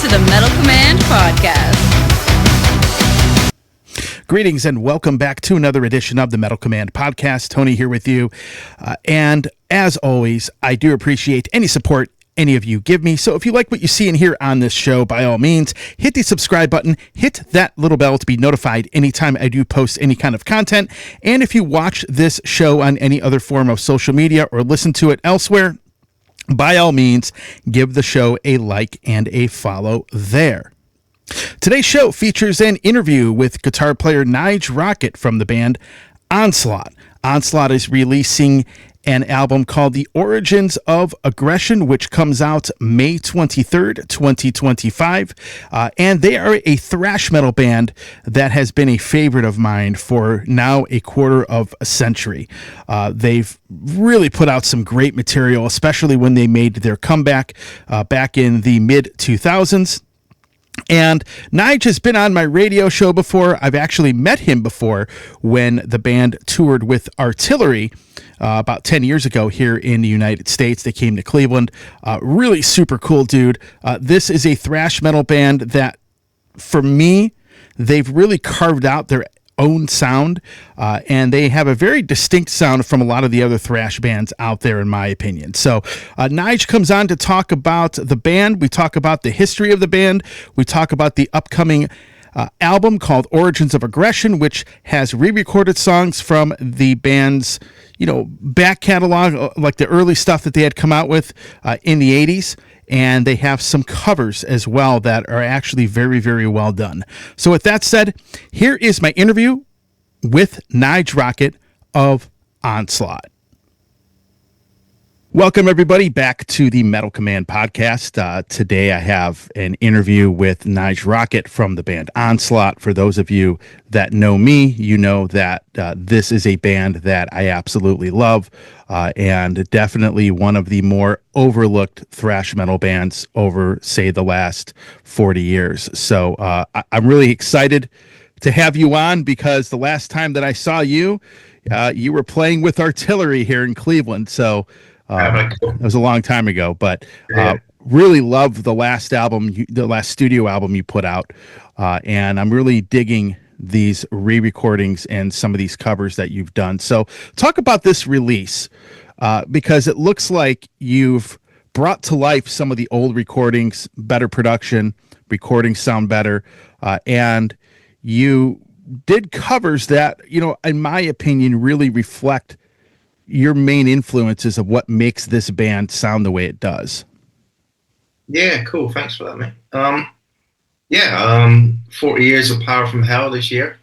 to the Metal Command Podcast. Greetings and welcome back to another edition of the Metal Command Podcast. Tony here with you. And as always, I do appreciate any support any of you give me. So if you like what you see and hear on this show, by all means, hit the subscribe button, hit that little bell to be notified anytime I do post any kind of content. And if you watch this show on any other form of social media or listen to it elsewhere, by all means, give the show a like and a follow there. Today's show features an interview with guitar player Nige Rockett from the band Onslaught. Onslaught is releasing an album called The Origins of Aggression, which comes out May 23rd, 2025. And they are a thrash metal band that has been a favorite of mine for now a quarter of a century. They've really put out some great material, especially when they made their comeback back in the mid-2000s. And Nige has been on my radio show before. I've actually met him before when the band toured with Artillery about 10 years ago here in the United States. They came to Cleveland. Really super cool dude. This is a thrash metal band that, for me, they've really carved out their own sound, and they have a very distinct sound from a lot of the other thrash bands out there, in my opinion. So Nige comes on to talk about the band. We talk about the history of the band. We talk about the upcoming album called Origins of Aggression, which has re-recorded songs from the band's, back catalog, like the early stuff that they had come out with in the 80s. And they have some covers as well that are actually very, very well done. So with that said, here is my interview with Nige Rockett of Onslaught. Welcome, everybody, back to the Metal Command Podcast. Today I have an interview with Nige Rockett from the band Onslaught. For those of you that know me, you know that this is a band that I absolutely love, and definitely one of the more overlooked thrash metal bands over, say, the last 40 years. So I'm really excited to have you on, because the last time that I saw you, you were playing with Artillery here in Cleveland. So it was a long time ago, but really love the last album, the last studio album you put out. And I'm really digging these re-recordings and some of these covers that you've done. So talk about this release, because it looks like you've brought to life some of the old recordings, better production, recordings sound better. And you did covers that, in my opinion, really reflect your main influences of what makes this band sound the way it does. Yeah, cool. Thanks for that, mate. 40 years of Power from Hell this year.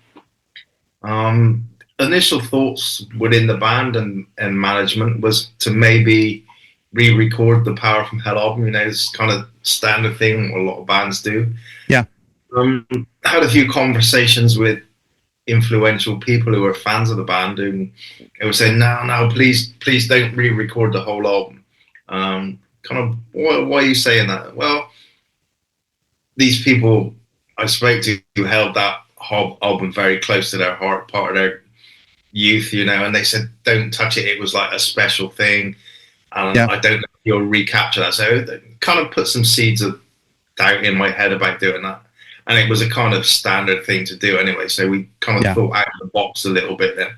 Initial thoughts within the band and management was to maybe re-record the Power from Hell album. It's kind of standard thing what a lot of bands do. Yeah. Had a few conversations with influential people who are fans of the band, and they were saying, no, please don't re-record the whole album. Kind of, why are you saying that? Well, these people I spoke to who held that album very close to their heart, part of their youth, and they said, don't touch it. It was like a special thing. And I don't know if you'll recapture that. So it kind of put some seeds of doubt in my head about doing that. And it was a kind of standard thing to do anyway. So we kind of thought out of the box a little bit then.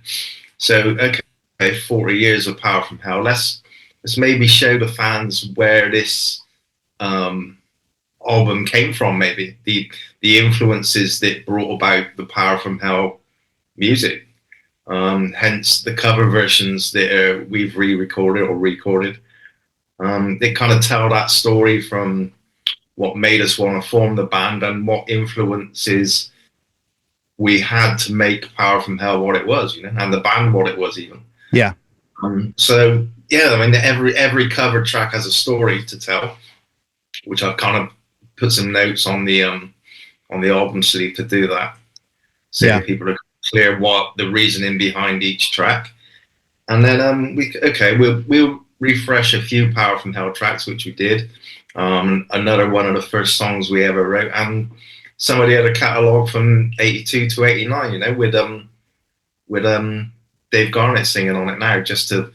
So, okay, 40 years of Power from Hell. Let's maybe show the fans where this album came from, maybe. The influences that brought about the Power from Hell music. Hence the cover versions that we've re-recorded or recorded. They kind of tell that story from what made us want to form the band and what influences we had to make Power from Hell what it was, and the band what it was even. Yeah. So yeah, I mean, every cover track has a story to tell, which I've kind of put some notes on the album sleeve to do that, so people are clear what the reasoning behind each track. And then we'll refresh a few Power from Hell tracks, which we did. Another one of the first songs we ever wrote, and some of the other catalogue from 82 to 89, with Dave Garnett singing on it now, just to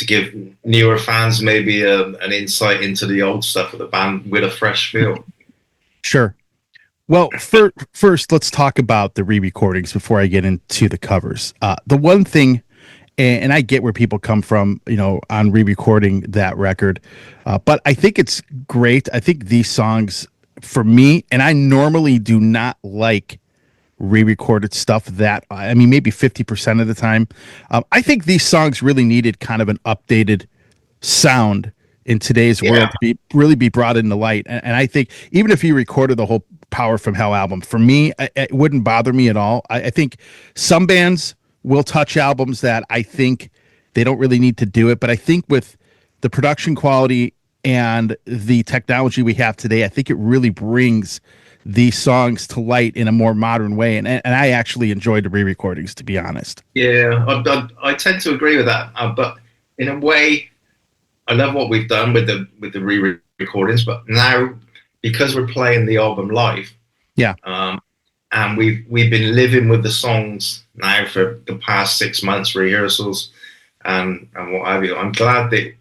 give newer fans maybe an insight into the old stuff of the band with a fresh feel. Sure. Well, first, let's talk about the re-recordings before I get into the covers. The one thing, and I get where people come from, on re-recording that record, but I think it's great. I think these songs, for me, and I normally do not like re-recorded stuff that I mean maybe 50% of the time. I think these songs really needed kind of an updated sound in today's Yeah, world to be brought into light. And I think even if you recorded the whole Power from Hell album, for me, it wouldn't bother me at all. I think some bands will touch albums that I think they don't really need to do it, but I think with the production quality and the technology we have today, I think it really brings these songs to light in a more modern way. And I actually enjoyed the re-recordings, to be honest. yeah, I tend to agree with that. But in a way, I love what we've done with the re-recordings. But now, because we're playing the album live, Yeah. and we've been living with the songs now for the past 6 months, rehearsals and what have you. I'm glad that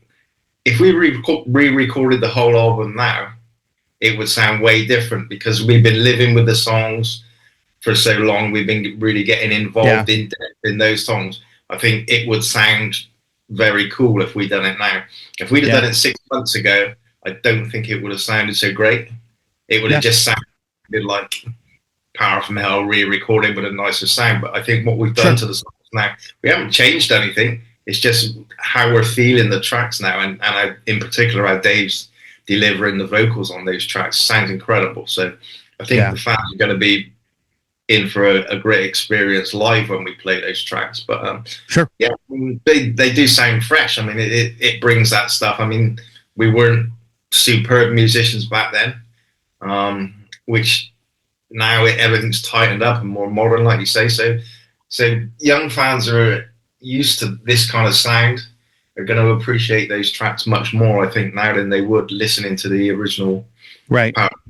if we re-recorded the whole album now, it would sound way different because we've been living with the songs for so long. We've been really getting involved in depth in those songs. I think it would sound very cool if we'd done it now. If we'd have done it 6 months ago, I don't think it would have sounded so great. It would have just sounded like Power from Hell re-recording with a nicer sound. But I think what we've done to the songs now, we haven't changed anything. It's just how we're feeling the tracks now, and in particular how Dave's delivering the vocals on those tracks sounds incredible. So I think the fans are going to be in for a great experience live when we play those tracks. But yeah, they do sound fresh. I mean, it brings that stuff. I mean, we weren't superb musicians back then, which now everything's tightened up and more modern, like you say. So young fans are used to this kind of sound. Are going to appreciate those tracks much more, I think, now than they would listening to the original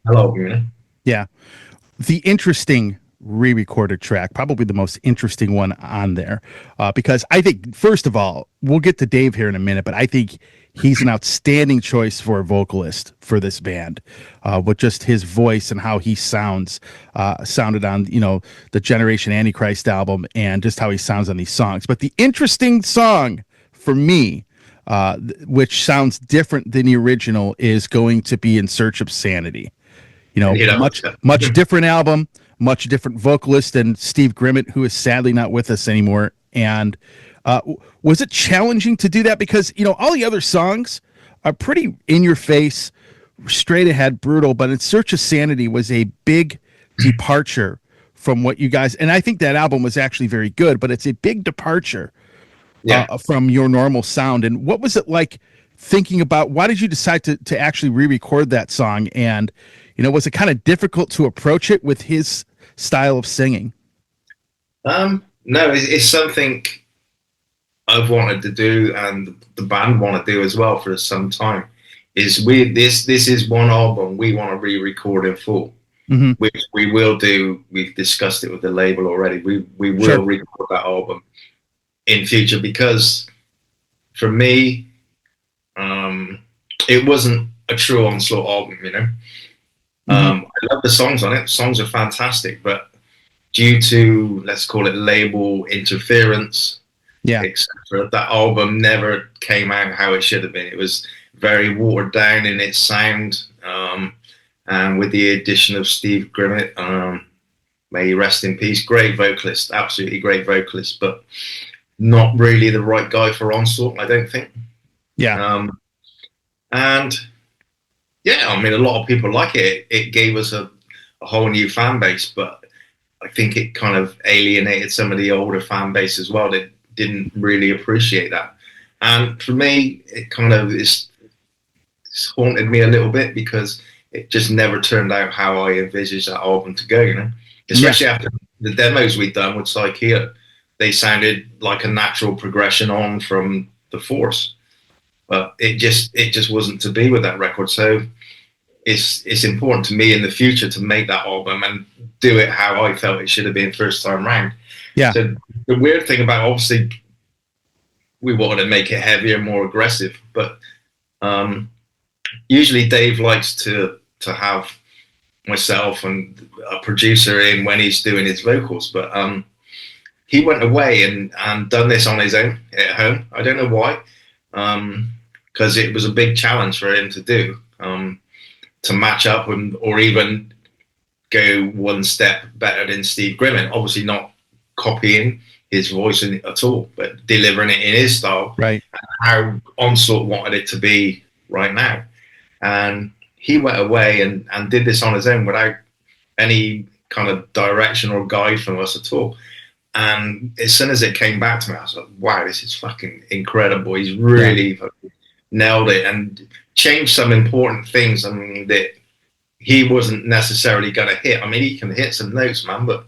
album. Yeah. The interesting re-recorded track, probably the most interesting one on there, because I think, first of all, we'll get to Dave here in a minute, but I think he's an outstanding choice for a vocalist for this band, with just his voice and how he sounded on, the Generation Antichrist album and just how he sounds on these songs. But the interesting song for me, which sounds different than the original, is going to be In Search of Sanity. Much different album, much different vocalist than Steve Grimmett, who is sadly not with us anymore. And was it challenging to do that? Because, all the other songs are pretty in your face, straight ahead, brutal, but In Search of Sanity was a big departure from what you guys, and I think that album was actually very good, but it's a big departure from your normal sound. And what was it like thinking about, why did you decide to actually re-record that song? And, was it kind of difficult to approach it with his style of singing? No, it's something I've wanted to do and the band want to do as well for some time. This is one album we want to re-record in full, which we will do. We've discussed it with the label already. We will record that album in future, because for me, it wasn't a true Onslaught album, I love the songs on it. The songs are fantastic, but due to, let's call it, label interference, etc., that album never came out how it should have been. It was very watered down in its sound, and with the addition of Steve Grimmett, may he rest in peace, great vocalist, absolutely great vocalist, but not really the right guy for Onslaught, I don't think. And I mean, a lot of people like it. It gave us a whole new fan base, but I think it kind of alienated some of the older fan base as well that didn't really appreciate that. And for me, it kind of it's haunted me a little bit, because it just never turned out how I envisaged that album to go, Especially after the demos we'd done with Psychea. They sounded like a natural progression on from The Force. But it just wasn't to be with that record. So it's important to me in the future to make that album and do it how I felt it should have been first time round. Yeah. So the weird thing about, obviously, we wanted to make it heavier, more aggressive, but usually Dave likes to have myself and a producer in when he's doing his vocals. But he went away and done this on his own at home. I don't know why, because it was a big challenge for him to do, to match up or even go one step better than Steve Grimmin. Obviously not copying his voice at all, but delivering it in his style, right? And how Onslaught wanted it to be right now. And he went away and did this on his own without any kind of direction or guide from us at all. And as soon as it came back to me, I was like, wow, this is fucking incredible. He's really nailed it and changed some important things. I mean, that he wasn't necessarily going to hit. I mean, he can hit some notes, man, but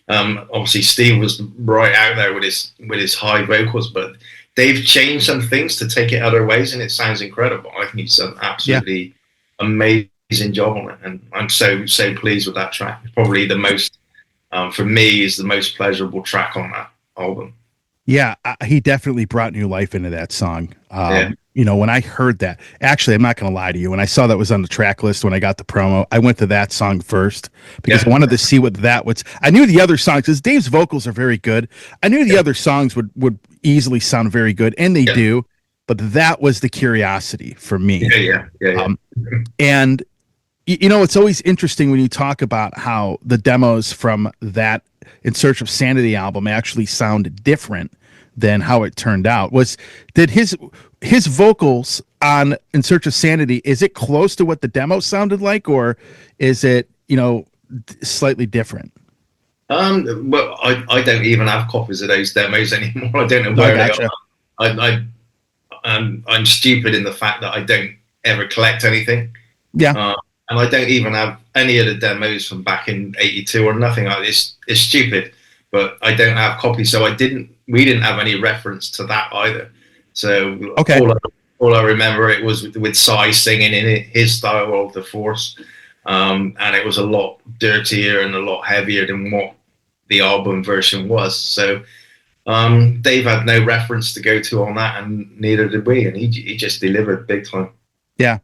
obviously Steve was right out there with his high vocals, but they've changed some things to take it other ways, and it sounds incredible. I think he's done absolutely amazing job on it, and I'm so pleased with that track. Probably the most, for me, is the most pleasurable track on that album. Yeah, he definitely brought new life into that song. You know, when I heard that, actually, I'm not going to lie to you. When I saw that was on the track list, when I got the promo, I went to that song first because I wanted to see what that was. I knew the other songs, because Dave's vocals are very good. I knew the other songs would easily sound very good, and they do. But that was the curiosity for me. And, you know, it's always interesting when you talk about how the demos from that In Search of Sanity album actually sound different than how it turned out. Did his vocals on In Search of Sanity, is it close to what the demo sounded like, or is it, you know, slightly different? Well, I don't even have copies of those demos anymore. I don't know where they are. I'm stupid in the fact that I don't ever collect anything. And I don't even have any of the demos from back in '82 or nothing like this. It's stupid, but I don't have copies, so we didn't have any reference to that either. So all I remember, it was with Cy singing in it, his style of The Force, and it was a lot dirtier and a lot heavier than what the album version was. So Dave had no reference to go to on that, and neither did we, and he just delivered big time. Yeah.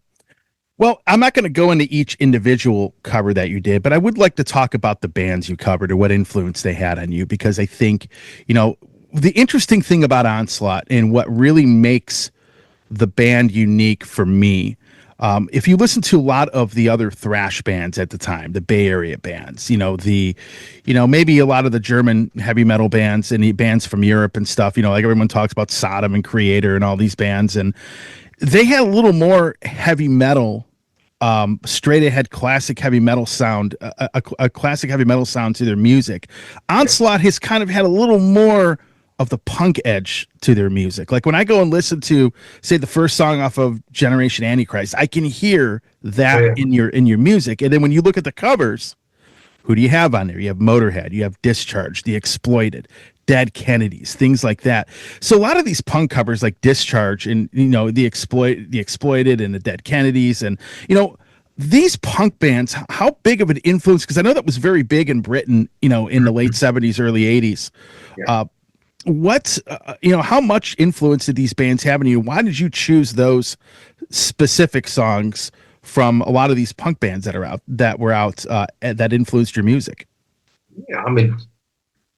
Well, I'm not going to go into each individual cover that you did, but I would like to talk about the bands you covered or what influence they had on you, because I think, you know, the interesting thing about Onslaught and what really makes the band unique for me, if you listen to a lot of the other thrash bands at the time, the Bay Area bands, maybe a lot of the German heavy metal bands and the bands from Europe and stuff, like everyone talks about Sodom and Creator and all these bands, and they had a little more heavy metal, straight ahead classic heavy metal sound, a classic heavy metal sound to their music. Onslaught has kind of had a little more of the punk edge to their music. Like when I go and listen to, say, the first song off of Generation Antichrist, I can hear that in your music. And then when you look at the covers, who do you have on there? You have Motorhead, you have Discharge, The Exploited, Dead Kennedys, things like that. So a lot of these punk covers like Discharge and the Exploited and the Dead Kennedys, and these punk bands, how big of an influence, because I know that was very big in Britain, in the late 70s, early 80s. How much influence did these bands have on you? Why did you choose those specific songs from a lot of these punk bands that were out that influenced your music? Yeah, I mean,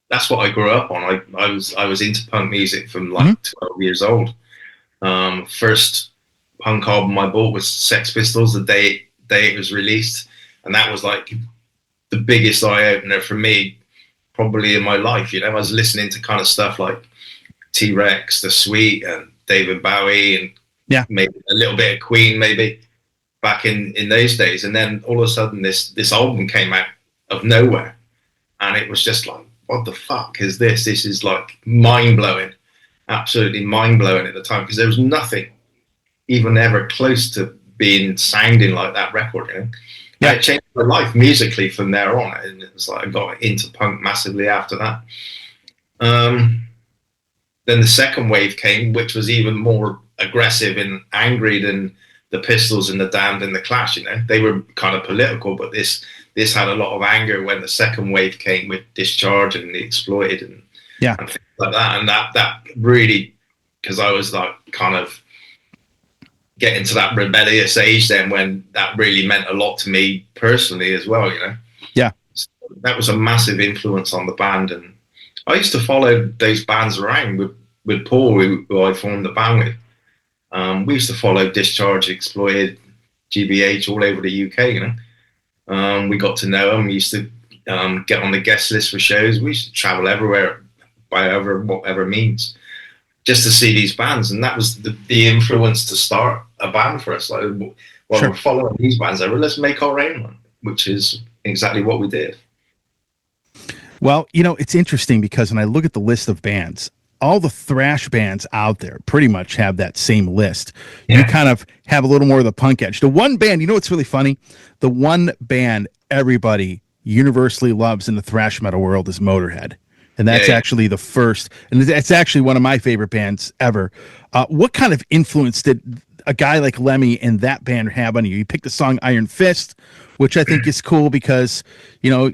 that's what I grew up on. I was into punk music from 12 years old. First punk album I bought was Sex Pistols the day it was released, and that was like the biggest eye opener for me probably in my life. I was listening to kind of stuff like T-Rex, The Sweet, and David Bowie, and maybe a little bit of Queen, maybe back in those days. And then all of a sudden this album came out of nowhere, and it was just like, what the fuck is this? This is like mind-blowing, absolutely mind-blowing at the time, because there was nothing even ever close to sounding like that record. It changed my life musically from there on, and it was like I got into punk massively after that. Then the second wave came, which was even more aggressive and angry than the Pistols and the Damned and the Clash. They were kind of political, but this had a lot of anger when the second wave came with Discharge and The Exploited and things like that. And that really, because I was like kind of getting to that rebellious age then when that really meant a lot to me personally as well, you know. Yeah. So that was a massive influence on the band, and I used to follow those bands around with Paul, who I formed the band with. We used to follow Discharge, Exploited, GBH all over the UK, you know. We got to know them. We used to get on the guest list for shows. We used to travel everywhere by whatever means just to see these bands. And that was the influence to start a band for us. Like, well, Sure. we're following these bands over, let's make our own one, which is exactly what we did. Well, you know, it's interesting because when I look at the list of bands, all the thrash bands out there pretty much have that same list. Yeah. You kind of have a little more of the punk edge. The one band, you know what's really funny? The one band everybody universally loves in the thrash metal world is Motorhead. And that's actually the first, and it's actually one of my favorite bands ever. What kind of influence did a guy like Lemmy and that band have on you? You picked the song Iron Fist, which I think is cool because, you know,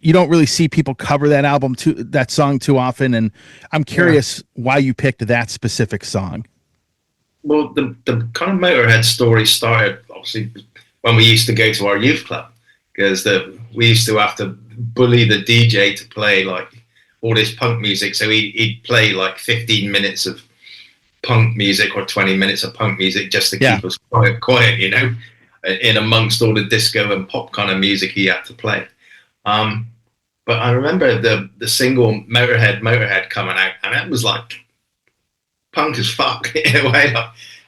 you don't really see people cover that song too often. And I'm curious why you picked that specific song. Well, the kind of Motorhead story started obviously when we used to go to our youth club, because we used to have to bully the DJ to play like all this punk music. So he'd play like 15 minutes of punk music or 20 minutes of punk music just to keep us quiet, you know, in amongst all the disco and pop kind of music he had to play. But I remember the single Motorhead coming out, and it was like punk as fuck in a way,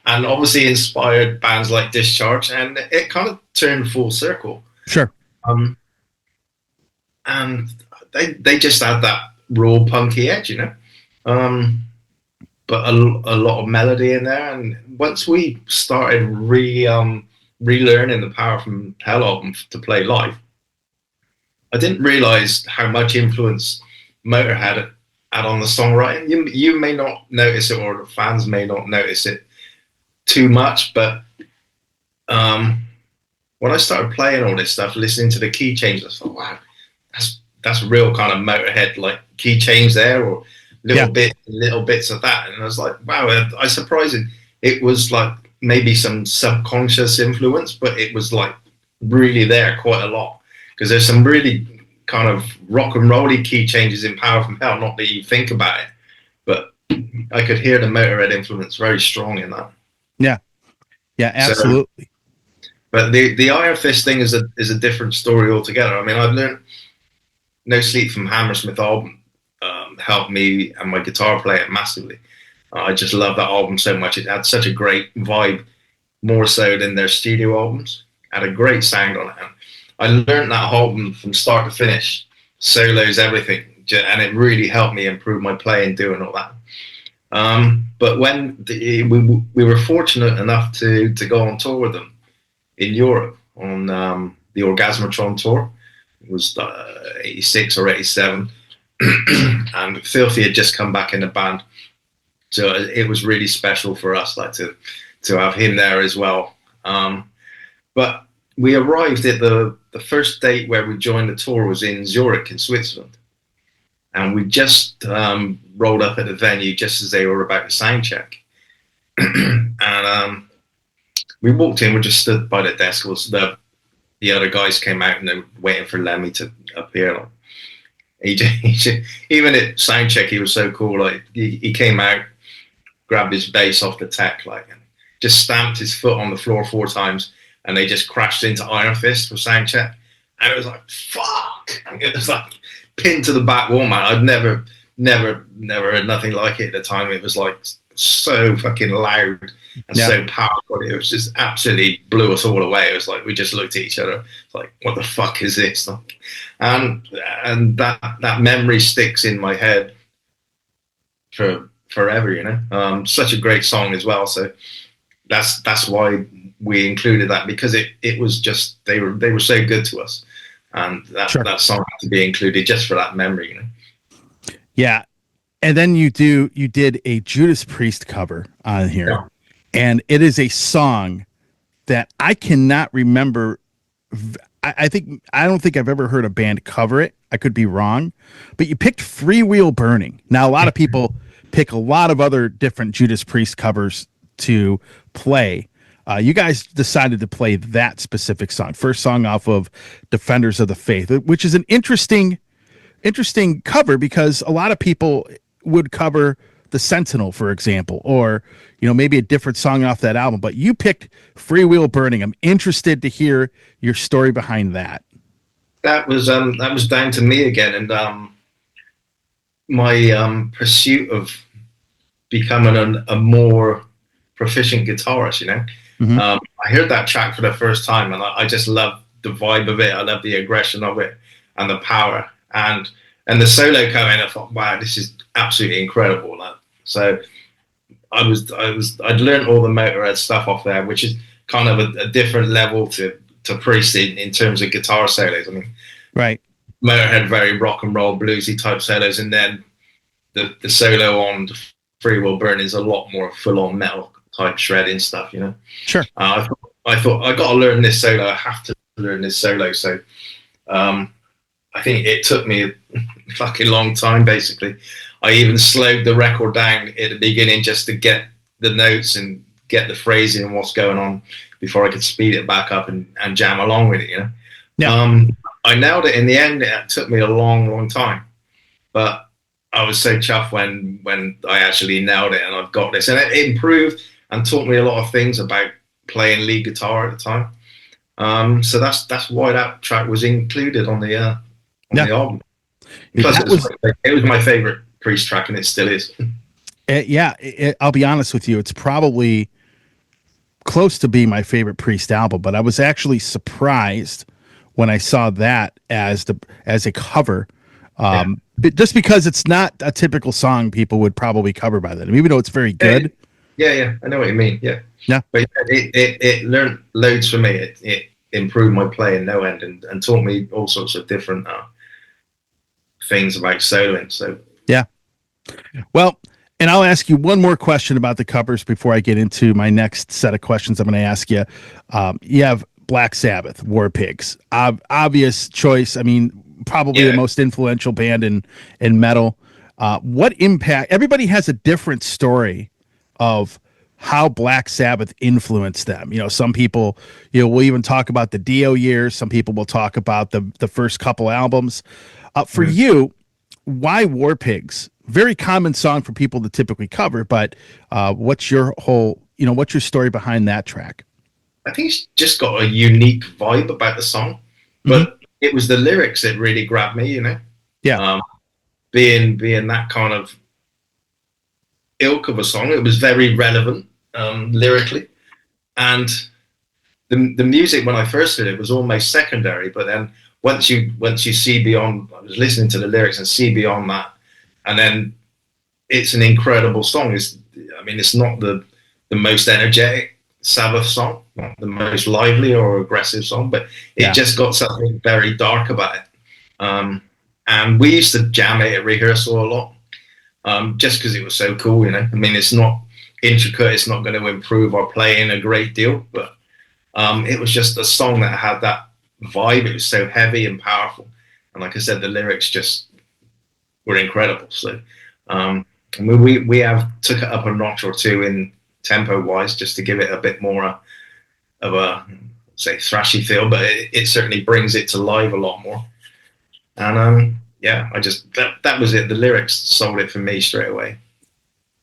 and obviously inspired bands like Discharge, and it kind of turned full circle. Sure. And they just had that raw punky edge, you know, but a lot of melody in there. And once we started relearning the Power from Hell album to play live, I didn't realize how much influence Motorhead had on the songwriting. You may not notice it, or the fans may not notice it too much, but when I started playing all this stuff, listening to the key changes, I thought, wow, that's real kind of Motorhead like key change there, or little bits of that. And I was like, wow, I was surprised it was like maybe some subconscious influence, but it was like really there quite a lot. Because there's some really kind of rock and rolly key changes in Power from Hell, not that you think about it, but I could hear the Motorhead influence very strong in that. Yeah, absolutely. So, but the Iron Fist thing is a different story altogether. I mean, I've learned No Sleep from Hammersmith album helped me and my guitar player massively. I just love that album so much. It had such a great vibe, more so than their studio albums. It had a great sound on it. I learned that album from start to finish, solos, everything, and it really helped me improve my playing doing all that. But when we were fortunate enough to go on tour with them in Europe on the Orgasmatron tour, it was 86 or 87, and Filthy had just come back in the band, so it was really special for us, like to have him there as well. But we arrived at the first date where we joined the tour was in Zurich in Switzerland. And we just rolled up at the venue just as they were about to sound check. And we walked in, we just stood by the desk. The other guys came out and they were waiting for Lemmy to appear. Even at sound check, he was so cool. Like he came out, grabbed his bass off the tech, like, and just stamped his foot on the floor 4 times. And they just crashed into Iron Fist for sound check. And it was like, fuck. It was like pinned to the back wall, man. I'd never heard nothing like it at the time. It was like so fucking loud and so powerful. It was just absolutely blew us all away. It was like we just looked at each other. It's like, what the fuck is this? And that memory sticks in my head for forever, you know. Such a great song as well. So that's why we included that, because it was just they were so good to us, and that song had to be included just for that memory, you know. Yeah, and then you did a Judas Priest cover on here, and it is a song that I cannot remember. I don't think I've ever heard a band cover it. I could be wrong, but you picked Freewheel Burning. Now a lot of people pick a lot of other different Judas Priest covers to play. You guys decided to play that specific song, first song off of Defenders of the Faith, which is an interesting cover because a lot of people would cover the Sentinel, for example, or maybe a different song off that album. But you picked Free Wheel Burning. I'm interested to hear your story behind that. That was down to me again, and my pursuit of becoming a more proficient guitarist. Mm-hmm. I heard that track for the first time, and I just love the vibe of it. I love the aggression of it and the power, and the solo coming. I thought, wow, this is absolutely incredible. So I'd learned all the Motorhead stuff off there, which is kind of a different level to Priest in terms of guitar solos. I mean, right. Motorhead, very rock and roll bluesy type solos, and then the solo on Free Will Burn is a lot more full on metal type shredding stuff. Sure. I thought I got to learn this solo. I have to learn this solo. So I think it took me a fucking long time. Basically, I even slowed the record down at the beginning just to get the notes and get the phrasing and what's going on before I could speed it back up and jam along with it. Yeah. I nailed it in the end. It took me a long time, but I was so chuffed when I actually nailed it and I've got this, and it improved and taught me a lot of things about playing lead guitar at the time. So that's why that track was included on the album. Plus, it was my favorite Priest track, and it still is. I'll be honest with you. It's probably close to being my favorite Priest album, but I was actually surprised when I saw that as a cover. Just because it's not a typical song people would probably cover by that, even though it's very good. Yeah, I know what you mean. Yeah. But it learned loads for me. It improved my playing no end and taught me all sorts of different things about soloing. So yeah. Well, and I'll ask you one more question about the covers before I get into my next set of questions. I'm going to ask you. You have Black Sabbath, War Pigs, obvious choice. I mean, probably the most influential band in metal. What impact? Everybody has a different story of how Black Sabbath influenced them. Some people, will even talk about the Dio years. Some people will talk about the first couple albums. For you, why War Pigs? Very common song for people to typically cover, but what's your story behind that track? I think it's just got a unique vibe about the song, but it was the lyrics that really grabbed me, Yeah. Being that kind of ilk of a song, it was very relevant lyrically, and the music when I first heard it was almost secondary. But then once you see beyond, I was listening to the lyrics and see beyond that, and then it's an incredible song. It's not the most energetic Sabbath song, not the most lively or aggressive song, but it just got something very dark about it. And we used to jam it at rehearsal a lot, just because it was so cool. It's not intricate, it's not going to improve our playing a great deal, but it was just a song that had that vibe. It was so heavy and powerful, and like I said, the lyrics just were incredible. So we have took it up a notch or two in tempo wise, just to give it a bit more of a thrashy feel, but it certainly brings it to life a lot more. And I just that was it. The lyrics sold it for me straight away.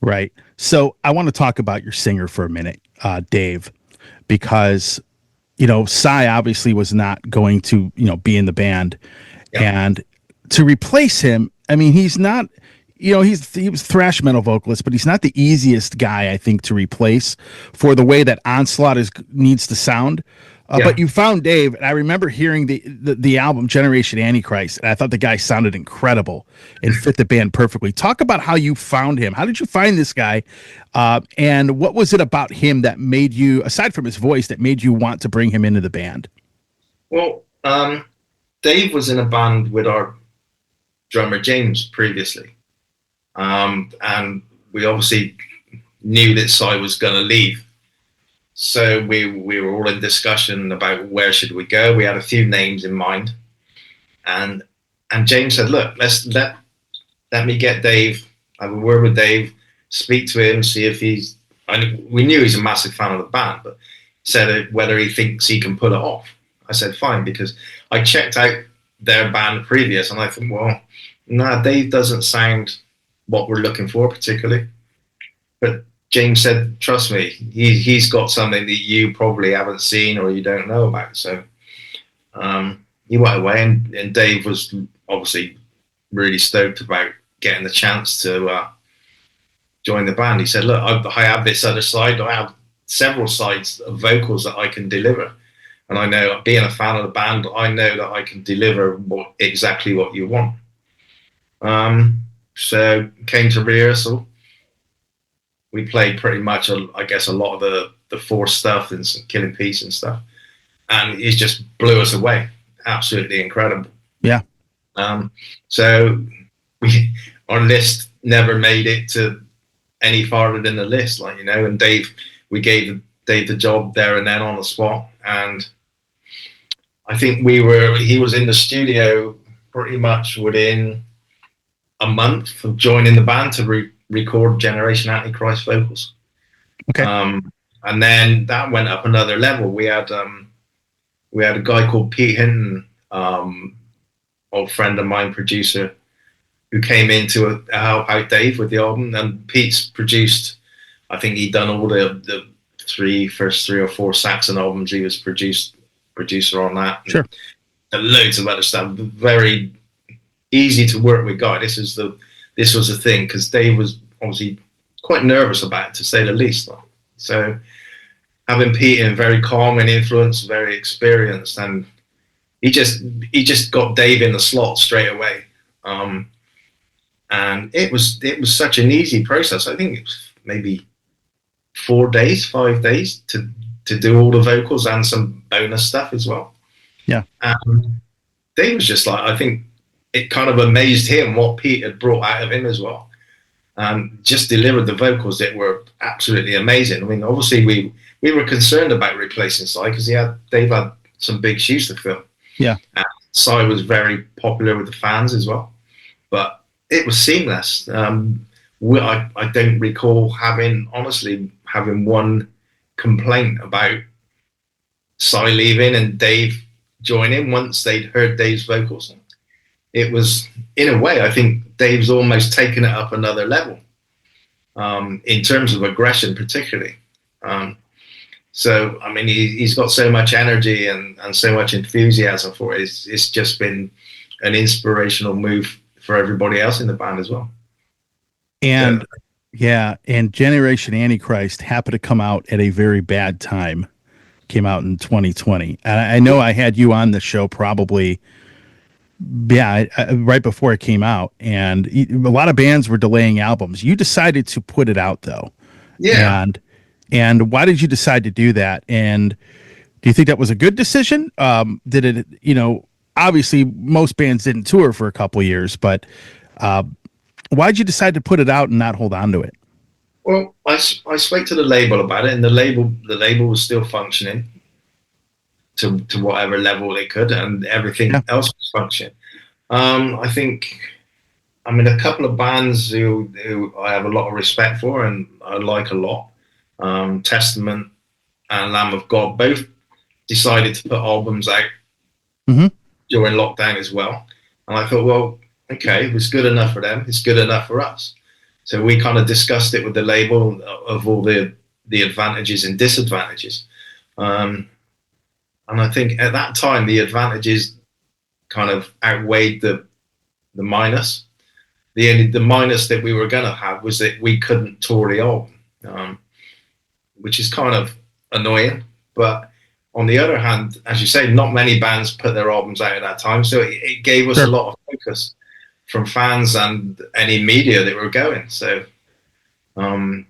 Right. So I want to talk about your singer for a minute, Dave, because Cy obviously was not going to be in the band, and to replace him, he's not. He was thrash metal vocalist, but he's not the easiest guy, I think, to replace for the way that Onslaught needs to sound. But you found Dave, and I remember hearing the album Generation Antichrist, and I thought the guy sounded incredible and fit the band perfectly. Talk about how you found him. How did you find this guy? And what was it about him that made you, aside from his voice, that made you want to bring him into the band? Well, Dave was in a band with our drummer James previously. And we obviously knew that Cy was going to leave. So we were all in discussion about where should we go. We had a few names in mind. And James said, look, let me get Dave, have a word with Dave, speak to him, see if we knew he's a massive fan of the band, but said whether he thinks he can pull it off. I said fine, because I checked out their band previous, and I thought, well, nah, Dave doesn't sound what we're looking for particularly. But James said, trust me, he's got something that you probably haven't seen or you don't know about. So he went away, and Dave was obviously really stoked about getting the chance to join the band. He said, look, I have this other side. I have several sides of vocals that I can deliver. And I know, being a fan of the band, I know that I can deliver exactly what you want. So came to rehearsal. We played pretty much, I guess, a lot of the Force stuff and some Killing Peace and stuff. And he just blew us away. Absolutely incredible. Yeah. So our list never made it to any farther than the list, like, you know, and we gave Dave the job there and then on the spot. And I think he was in the studio pretty much within a month of joining the band to record Generation Antichrist vocals. Okay. And then that went up another level. We had a guy called Pete Hinton, old friend of mine, producer, who came in to help out Dave with the album. And Pete's produced, I think he'd done all the first three or four Saxon albums. He was producer on that. Sure. And loads of other stuff. Very easy to work with guy. This was the thing, because Dave was obviously quite nervous about it, to say the least. So having Pete in, very calm and influenced, very experienced, and he just got Dave in the slot straight away. And it was such an easy process. I think it was maybe 5 days to do all the vocals and some bonus stuff as well. Yeah. And Dave was just like, I think it kind of amazed him what Pete had brought out of him as well. And just delivered the vocals that were absolutely amazing. I mean, obviously we were concerned about replacing Cy, because Dave had some big shoes to fill. Yeah. And Cy was very popular with the fans as well. But it was seamless. I don't recall having one complaint about Cy leaving and Dave joining once they'd heard Dave's vocals. It was, in a way, I think Dave's almost taken it up another level, in terms of aggression particularly. So, I mean, he's got so much energy and so much enthusiasm for it. It's just been an inspirational move for everybody else in the band as well. And so, yeah, and Generation Antichrist happened to come out at a very bad time. Came out in 2020. And I know I had you on the show probably, right before it came out. And a lot of bands were delaying albums. You decided to put it out, though. Yeah. And why did you decide to do that? And do you think that was a good decision? Did it, obviously most bands didn't tour for a couple of years, but why'd you decide to put it out and not hold on to it? Well, I spoke to the label about it, and the label was still functioning to whatever level it could, and everything else was functioning. I think, a couple of bands who I have a lot of respect for and I like a lot, Testament and Lamb of God, both decided to put albums out during lockdown as well. And I thought, well, okay, if it's good enough for them, it's good enough for us. So we kind of discussed it with the label of all the advantages and disadvantages. And I think at that time, the advantages kind of outweighed the minus. The minus that we were going to have was that we couldn't tour the album, which is kind of annoying. But on the other hand, as you say, not many bands put their albums out at that time. So it gave us a lot of focus from fans and any media that were going. So the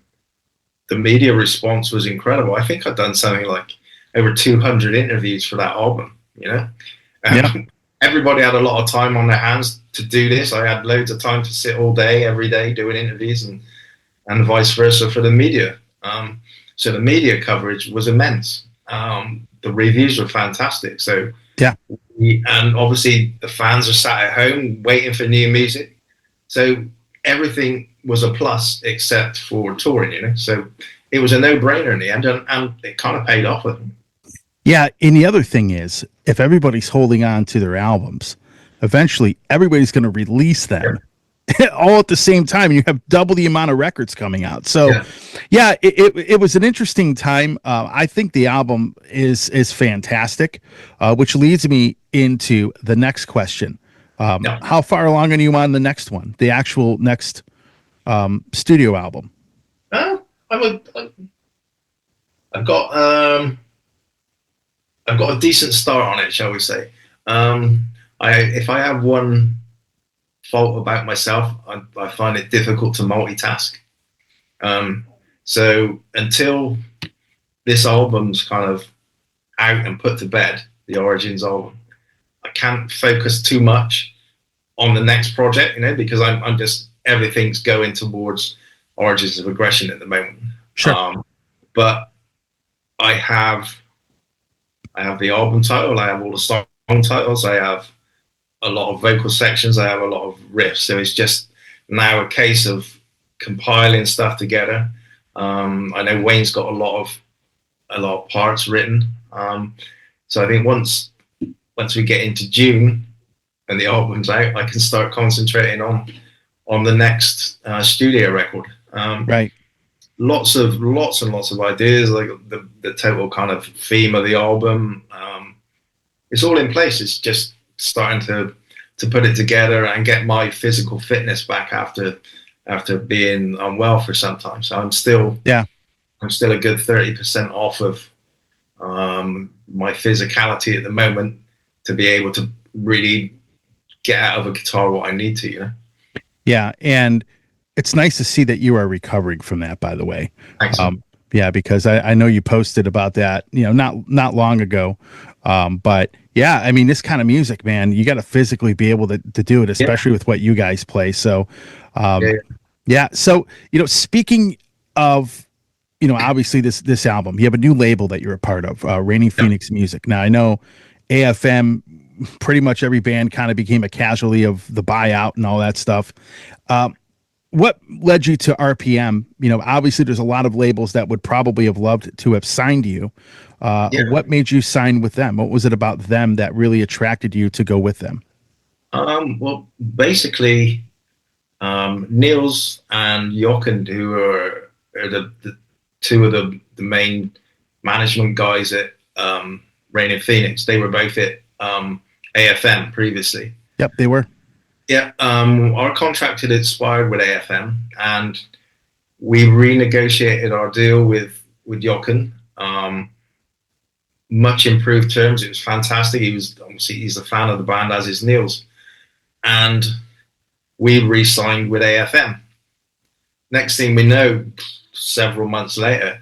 media response was incredible. I think I'd done something like over 200 interviews for that album, Everybody had a lot of time on their hands to do this. I had loads of time to sit all day, every day, doing interviews, and vice versa for the media. So the media coverage was immense. The reviews were fantastic. So and obviously the fans are sat at home waiting for new music. So everything was a plus except for touring, So it was a no-brainer in the end, and it kind of paid off with them. Yeah, and the other thing is, if everybody's holding on to their albums, eventually everybody's going to release them all at the same time. You have double the amount of records coming out. So, yeah, it was an interesting time. I think the album is fantastic, which leads me into the next question. How far along are you on the next one, the actual next studio album? I've got a decent start on it, shall we say. If I have one fault about myself, I find it difficult to multitask. So until this album's kind of out and put to bed, the Origins album, I can't focus too much on the next project, because I'm just, everything's going towards Origins of Aggression at the moment. Sure. But I have the album title, I have all the song titles, I have a lot of vocal sections, I have a lot of riffs. So it's just now a case of compiling stuff together. I know Wayne's got a lot of parts written. So I think once we get into June and the album's out, I can start concentrating on the next studio record. Right. Lots and lots of ideas, like the total kind of theme of the album. It's all in place. It's just starting to put it together and get my physical fitness back after being unwell for some time. So I'm still a good 30% off of my physicality at the moment to be able to really get out of a guitar what I need to, Yeah, and it's nice to see that you are recovering from that, by the way. Thanks. Yeah, because I know you posted about that, not long ago. But yeah, I mean, this kind of music, man, you got to physically be able to do it, especially with what you guys play. So, yeah. So, speaking of, obviously this album, you have a new label that you're a part of, Reigning Phoenix Music. Now I know AFM, pretty much every band kind of became a casualty of the buyout and all that stuff. What led you to RPM? Obviously there's a lot of labels that would probably have loved to have signed you. What made you sign with them? What was it about them that really attracted you to go with them? Well, basically, Niels and Jochen, who are the two of the main management guys at Reigning Phoenix, they were both at AFM previously. Yep, they were. Yeah, our contract had expired with AFM, and we renegotiated our deal with Jochen. Much improved terms. It was fantastic. He's a fan of the band, as is Niels, and we re-signed with AFM. Next thing we know, several months later,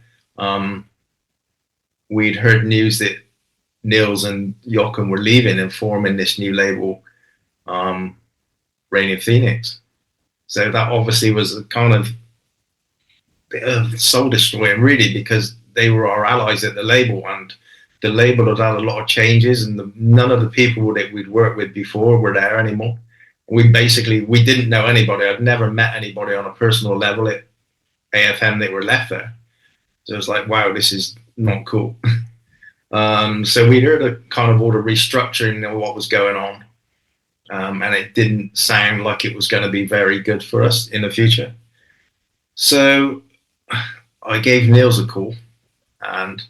we'd heard news that Niels and Jochen were leaving and forming this new label, Reigning Phoenix. So that obviously was a kind of bit of soul destroying, really, because they were our allies at the label, and the label had had a lot of changes, and none of the people that we'd worked with before were there anymore. We didn't know anybody. I'd never met anybody on a personal level at AFM that were left there. So it was like, wow, this is not cool. So we heard kind of all the restructuring of what was going on. And it didn't sound like it was going to be very good for us in the future. So I gave Niels a call, and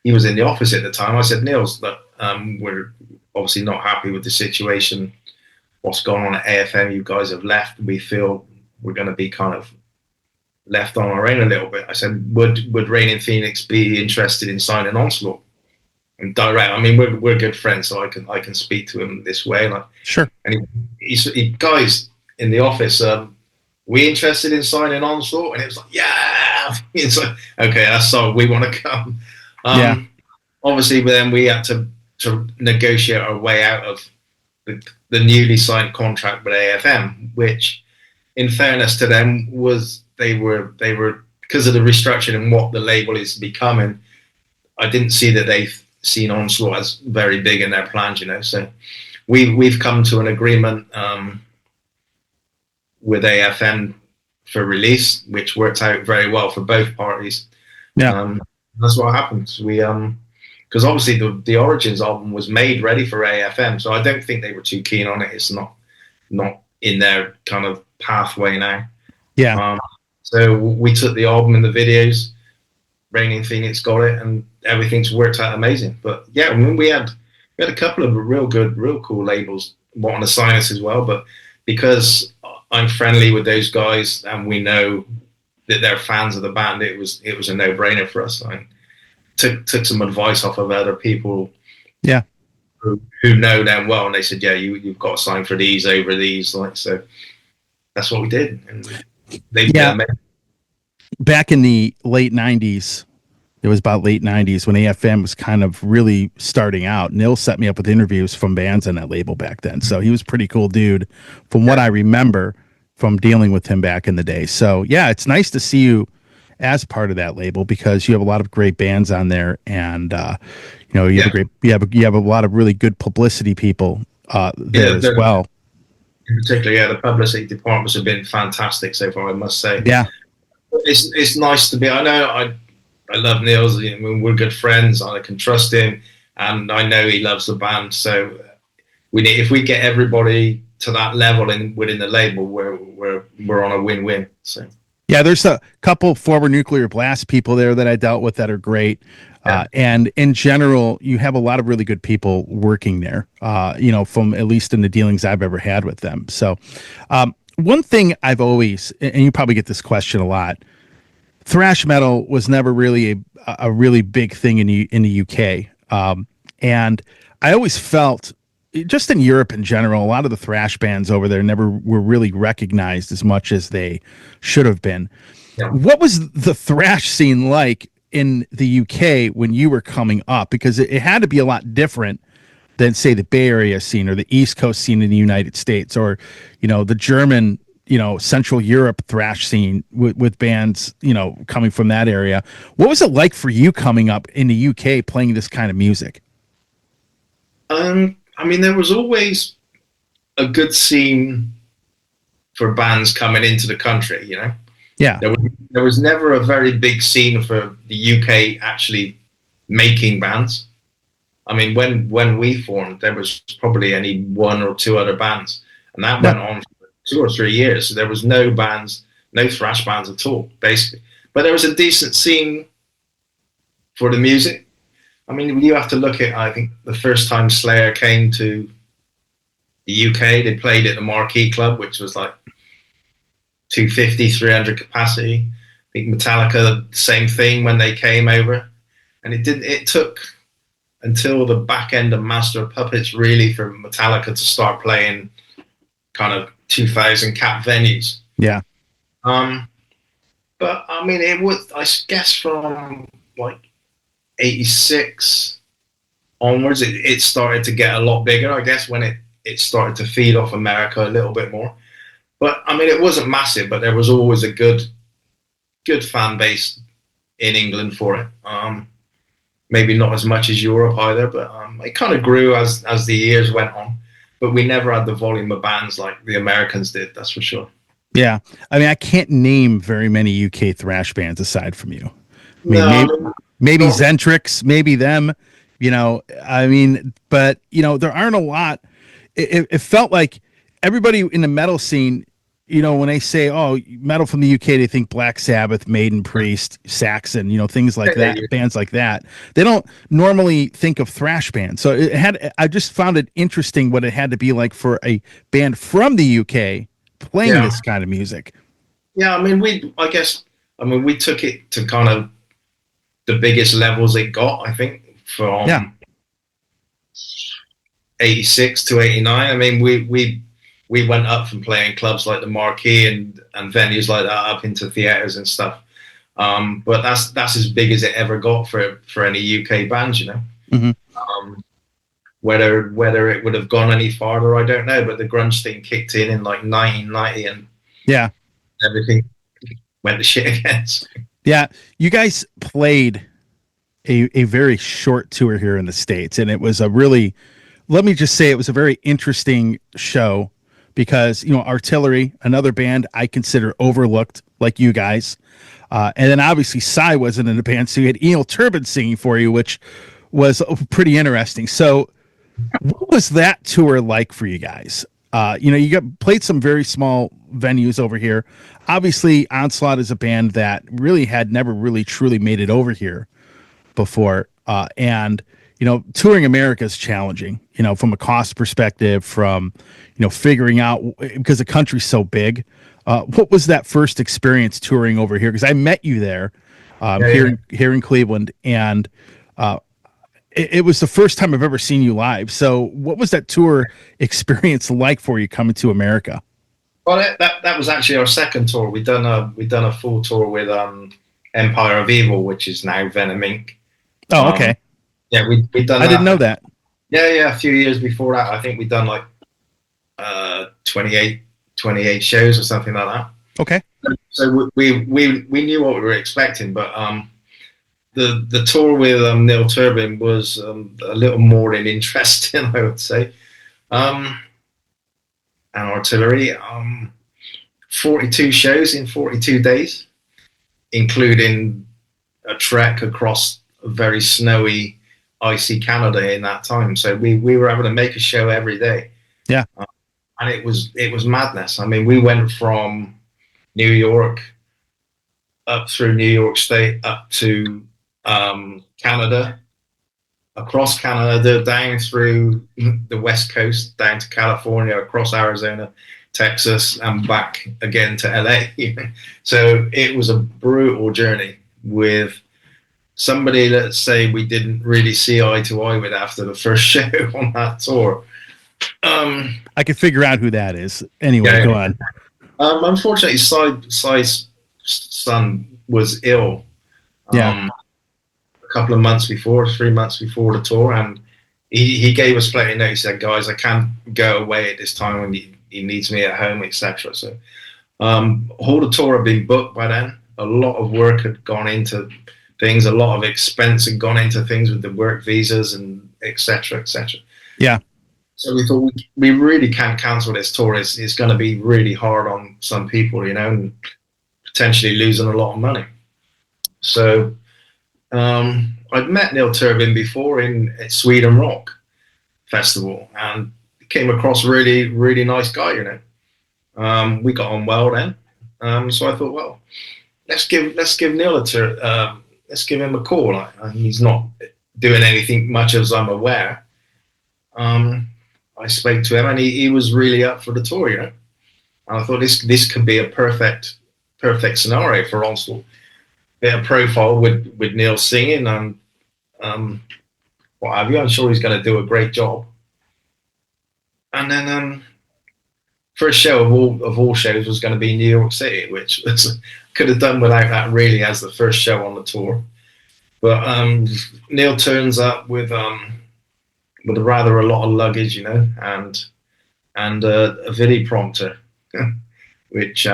he was in the office at the time. I said, Niels, look, we're obviously not happy with the situation. What's going on at AFM? You guys have left. We feel we're going to be kind of left on our own a little bit. I said, would Reigning Phoenix be interested in signing Onslaught? And direct. I mean, we're good friends, so I can speak to him this way. Like, sure. And he guys in the office, we interested in signing Onslaught, and it was like, yeah. It's like, okay, that's so we want to come. Obviously, then we had to negotiate our way out of the newly signed contract with AFM, which, in fairness to them, was they were because of the restructuring and what the label is becoming. I didn't see that they seen Onslaught as very big in their plans, So we've come to an agreement with AFM for release, which worked out very well for both parties. Yeah. That's what happened. We because obviously the Origins album was made ready for AFM, so I don't think they were too keen on it. It's not in their kind of pathway now. Yeah. So we took the album and the videos. Raining Phoenix got it, and everything's worked out amazing. But yeah, I mean, we had a couple of real cool labels wanting to sign us as well. But because I'm friendly with those guys and we know that they're fans of the band, it was a no-brainer for us. I took some advice off of other people, Yeah, who know them well, and they said, "Yeah, you've got to sign for these over these." Like, so that's what we did, and they've been amazing. Back in the late 90s, it was about late 90s when AFM was kind of really starting out. Nil set me up with interviews from bands on that label back then. So he was a pretty cool dude from what I remember from dealing with him back in the day. So yeah, it's nice to see you as part of that label because you have a lot of great bands on there, and you have a lot of really good publicity people there as well. In particular, the publicity departments have been fantastic so far, I must say. Yeah. It's nice to be. I know I love Niels. We're good friends. I can trust him, and I know he loves the band. So if we get everybody to that level within the label, we're on a win-win. So yeah, there's a couple former Nuclear Blast people there that I dealt with that are great. And in general, you have a lot of really good people working there, from at least in the dealings I've ever had with them. So one thing I've always, and you probably get this question a lot, thrash metal was never really a really big thing in the UK. And I always felt, just in Europe in general, a lot of the thrash bands over there never were really recognized as much as they should have been. Yeah. What was the thrash scene like in the UK when you were coming up? Because it had to be a lot different than, say, the Bay Area scene or the East Coast scene in the United States, or, the German, Central Europe thrash scene with bands, coming from that area. What was it like for you coming up in the UK playing this kind of music? I mean, there was always a good scene for bands coming into the country, Yeah. There was never a very big scene for the UK actually making bands. I mean, when we formed, there was probably only one or two other bands, and that went on for 2 or 3 years. So there was no bands, no thrash bands at all, basically. But there was a decent scene for the music. I mean, you have to look at, I think, the first time Slayer came to the UK, they played at the Marquee Club, which was like 250, 300 capacity. I think Metallica, same thing when they came over. And it took until the back end of Master of Puppets, really, for Metallica to start playing kind of 2,000 cap venues. Yeah. But I mean, it was, I guess, from like 86 onwards, it started to get a lot bigger, I guess, when it started to feed off America a little bit more. But I mean, it wasn't massive, but there was always a good fan base in England for it. Maybe not as much as Europe either, but it kind of grew as the years went on. But we never had the volume of bands like the Americans did, that's for sure. Yeah. I mean, I can't name very many UK thrash bands aside from you. I mean, maybe Zentrix, maybe them, but there aren't a lot. It felt like everybody in the metal scene, when they say, oh, metal from the UK, they think Black Sabbath, Maiden, Priest, Saxon, things like that, bands like that. They don't normally think of thrash bands. So I just found it interesting what it had to be like for a band from the UK playing this kind of music. Yeah, I mean, we took it to kind of the biggest levels it got, I think, from 86 to 89. I mean, we went up from playing clubs like the Marquee and venues like that up into theaters and stuff. But that's as big as it ever got for any UK bands, Mm-hmm. Whether it would have gone any farther, I don't know. But the grunge thing kicked in like 1990, and everything went to shit again. Yeah, you guys played a very short tour here in the States, and it was let me just say, it was a very interesting show because, Artillery, another band I consider overlooked, like you guys. And then obviously Psy wasn't in the band, so you had Neil Turbin singing for you, which was pretty interesting. So what was that tour like for you guys? You played some very small venues over here. Obviously, Onslaught is a band that really had never really truly made it over here before. And touring America is challenging, from a cost perspective, from, figuring out, because the country's so big. What was that first experience touring over here? Because I met you there here in Cleveland, and it was the first time I've ever seen you live. So what was that tour experience like for you coming to America? Well, that was actually our second tour. We'd done a full tour with Empire of Evil, which is now Venom Inc. Oh, okay. Yeah, we'd done. I didn't know that. Yeah. A few years before that, I think we'd done like 28 shows or something like that. Okay. So we knew what we were expecting, but the tour with Neil Turbin was a little more than interesting, I would say. And Artillery, 42 shows in 42 days, including a trek across a very snowy, icy Canada in that time. So we were able to make a show every day. Yeah. And it was madness. I mean, we went from New York up through New York State up to Canada, across Canada, down through the West Coast, down to California, across Arizona, Texas, and back again to LA. So it was a brutal journey with somebody, let's say, we didn't really see eye to eye with after the first show on that tour. I could figure out who that is. Anyway, go on. Unfortunately, Cy's son was ill. A couple of months before, 3 months before the tour, and he gave us plenty of notice. He said, "Guys, I can't go away at this time when he needs me at home, etc." So, all the tour had been booked by then. A lot of work had gone into things. A lot of expense had gone into things with the work visas and etc. etc. Yeah. So we thought we really can't cancel this tour. It's going to be really hard on some people, and potentially losing a lot of money. So I'd met Neil Turbin before at Sweden Rock Festival, and came across really, really nice guy. We got on well then. So I thought, well, let's give Neil let's give him a call. He's not doing anything much as I'm aware. I spoke to him, and he was really up for the tour, And I thought this could be a perfect scenario for Onslaught. Bit of profile with Neil singing and what have you. I'm sure he's going to do a great job. And then first show of all shows was going to be New York City, which could have done without that really as the first show on the tour. But Neil turns up with rather a lot of luggage, and a video prompter, which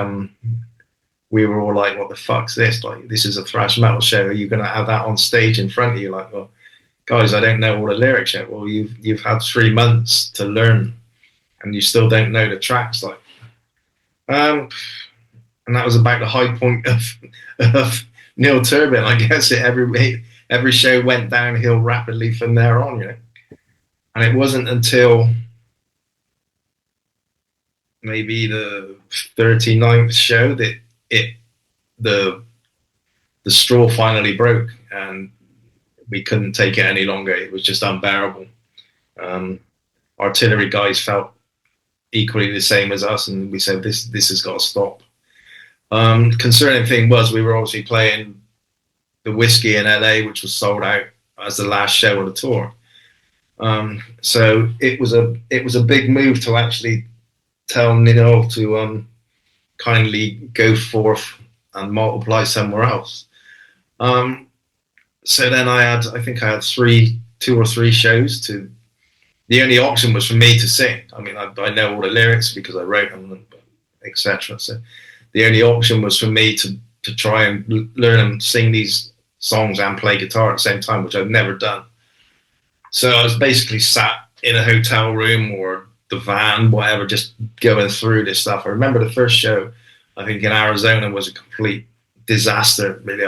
we were all like, "What the fuck's this? Like, this is a thrash metal show. Are you going to have that on stage in front of you?" Like, well, guys, I don't know all the lyrics yet. Well, you've had 3 months to learn, and you still don't know the tracks. Like, and that was about the high point of Neil Turbin. I guess every show went downhill rapidly from there on, And it wasn't until maybe the 39th show that the straw finally broke, and we couldn't take it any longer. It was just unbearable. Artillery guys felt equally the same as us, and we said this has got to stop. Concerning thing was, we were obviously playing the Whiskey in LA, which was sold out as the last show of the tour. So it was a big move to actually tell Neil to kindly go forth and multiply somewhere else. So then I think I had 2 or 3 shows to. The only option was for me to sing. I mean, I know all the lyrics because I wrote them, etc. So the only option was for me to try and learn and sing these songs and play guitar at the same time, which I've never done. So I was basically sat in a hotel room or the van, whatever, just going through this stuff. I remember the first show, I think in Arizona, was a complete disaster. Really,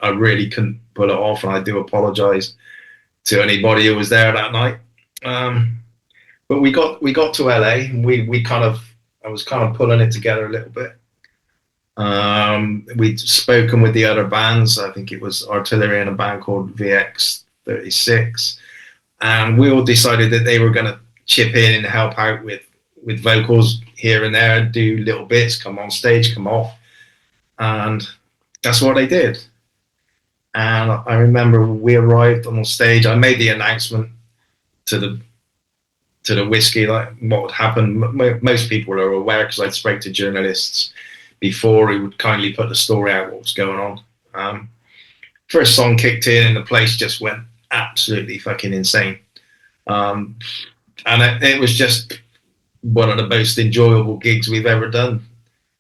I really couldn't pull it off, and I do apologize to anybody who was there that night. But we got to LA, and I was kind of pulling it together a little bit. We'd spoken with the other bands. I think it was Artillery and a band called VX36, and we all decided that they were going to chip in and help out with vocals here and there, do little bits, come on stage, come off, and that's what they did. And I remember we arrived on stage. I made the announcement to the whiskey, like what would happen. Most people are aware because I'd spoke to journalists before who would kindly put the story out what was going on. First song kicked in and the place just went absolutely fucking insane. And it was just one of the most enjoyable gigs we've ever done.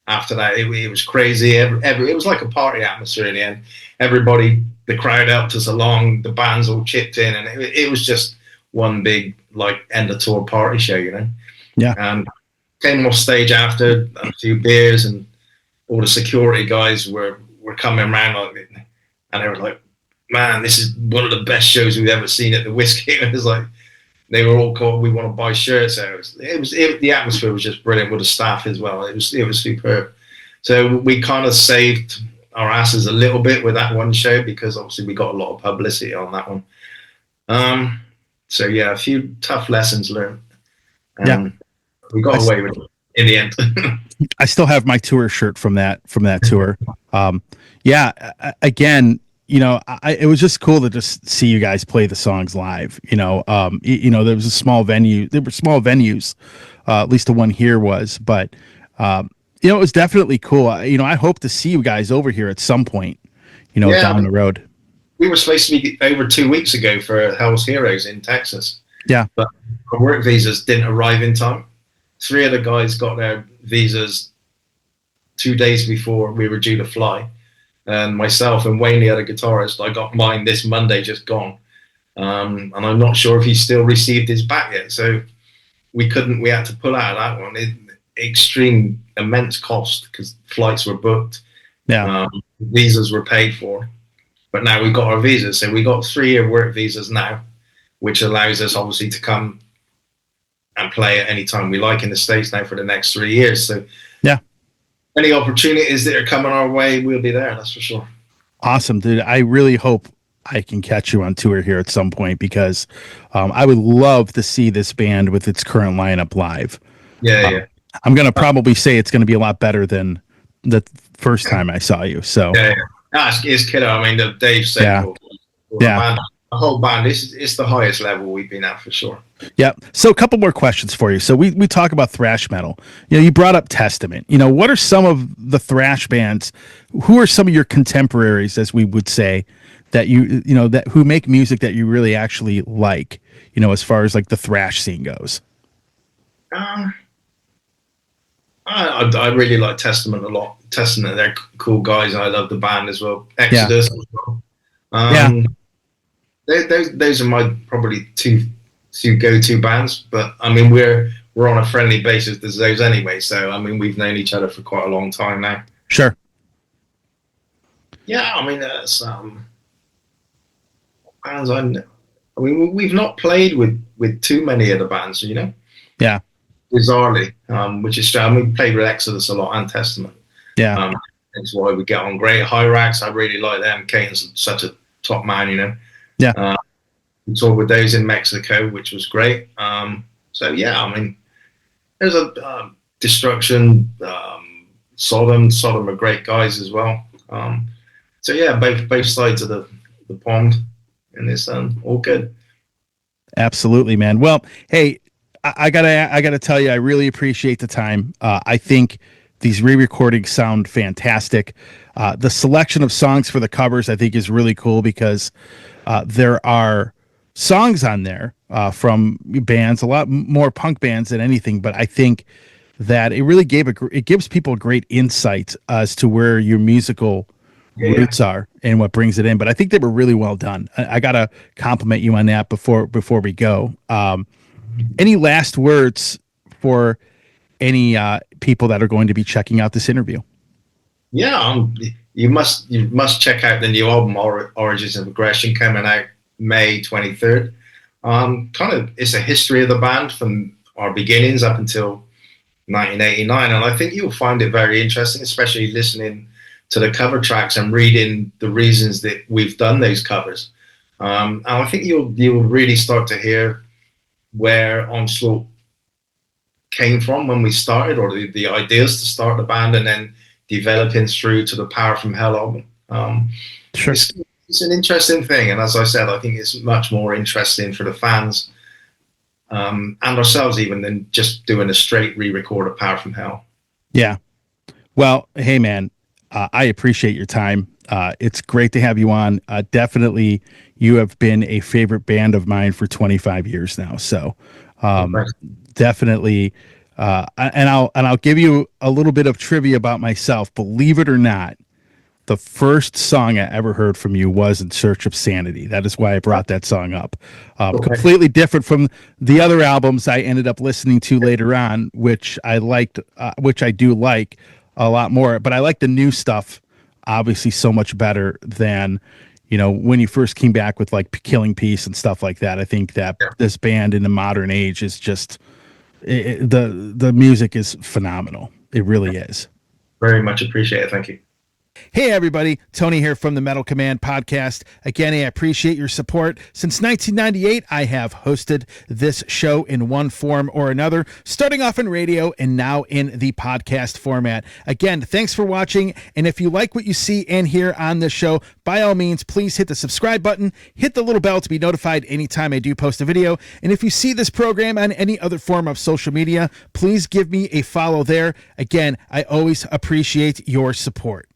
After that, it was crazy. It was like a party atmosphere in the end. Everybody, the crowd helped us along. The bands all chipped in, and it was just one big like end of tour party show, you know. Yeah. And came off stage after a few beers, and all the security guys were coming around like, and they were like, "Man, this is one of the best shows we've ever seen at the Whiskey." It was like they were all called. We want to buy shirts. So the atmosphere was just brilliant with the staff as well. It was superb. So we kind of saved our asses a little bit with that one show because obviously we got a lot of publicity on that one. So yeah, a few tough lessons learned. We got away with it in the end. I still have my tour shirt from that tour. Again, you know, it was just cool to just see you guys play the songs live. You know, there was a small venue. There were small venues, at least the one here was. But you know, it was definitely cool. You know, I hope to see you guys over here at some point. You know, down the road. We were supposed to be over 2 weeks ago for Hell's Heroes in Texas. Yeah, but our work visas didn't arrive in time. 3 of the guys got their visas 2 days before we were due to fly. And myself and Wayne, the other guitarist, I got mine this Monday, just gone. And I'm not sure if he still received his back yet. So we had to pull out of that one. Extreme, immense cost because flights were booked. Yeah. Visas were paid for. But now we've got our visas. So we got 3-year work visas now, which allows us obviously to come and play at any time we like in the States now for the next 3 years. So yeah. Any opportunities that are coming our way, we'll be there. That's for sure. Awesome, dude. I really hope I can catch you on tour here at some point because I would love to see this band with its current lineup live. Yeah. I'm going to probably say it's going to be a lot better than the first time I saw you. So yeah. No, it's killer. I mean, the Dave said, the whole band, it's the highest level we've been at for sure. Yeah. So a couple more questions for you. So we talk about thrash metal. You know, you brought up Testament. You know, what are some of the thrash bands? Who are some of your contemporaries, as we would say, that that who make music that you really actually like? You know, as far as like the thrash scene goes. I really like Testament a lot. Testament, they're cool guys. I love the band as well. Exodus as well. Those are my probably two go-to bands. But I mean, we're on a friendly basis with those anyway. So I mean, we've known each other for quite a long time now. Sure. Yeah, I mean, bands. I mean, we've not played with too many of the bands, you know. Yeah. Bizarrely, which is strange. We played with Exodus a lot and Testament. Yeah. That's why we get on great. Hyrax, I really like them. Caton's such a top man, you know. Yeah. We toured with those in Mexico, which was great. So yeah, I mean, there's a Destruction, Sodom are great guys as well. So yeah, both sides of the pond in this, all good. Absolutely, man. Well, hey, I gotta tell you, I really appreciate the time. I think these re-recordings sound fantastic. The selection of songs for the covers, I think, is really cool because there are songs on there from bands, a lot more punk bands than anything. But I think that it really gives people great insight as to where your musical roots are and what brings it in. But I think they were really well done. I gotta compliment you on that before we go. Any last words for any people that are going to be checking out this interview? Yeah, you must check out the new album Origins of Aggression, coming out May 23rd. It's a history of the band from our beginnings up until 1989, and I think you'll find it very interesting, especially listening to the cover tracks and reading the reasons that we've done those covers. And I think you'll really start to hear where Onslaught came from when we started, or the ideas to start the band, and then developing through to the Power from Hell album. Sure. It's an interesting thing, and as I said, I think it's much more interesting for the fans and ourselves even than just doing a straight re-record of Power from Hell. Yeah. Well, hey man, I appreciate your time. It's great to have you on. Definitely, you have been a favorite band of mine for 25 years now. So, definitely, and I'll give you a little bit of trivia about myself. Believe it or not, the first song I ever heard from you was "In Search of Sanity." That is why I brought that song up. Completely different from the other albums I ended up listening to later on, which I liked, which I do like a lot more. But I like the new stuff obviously so much better than, you know, when you first came back with like Killing Peace and stuff like that. I think that this band in the modern age is just the music is phenomenal. It really is. Very much appreciate it. Thank you. Hey everybody, Tony here from the Metal Command podcast. Again, I appreciate your support. Since 1998, I have hosted this show in one form or another, starting off in radio and now in the podcast format. Again, thanks for watching, and if you like what you see and hear on this show, by all means, please hit the subscribe button, hit the little bell to be notified anytime I do post a video, and if you see this program on any other form of social media, please give me a follow there. Again, I always appreciate your support.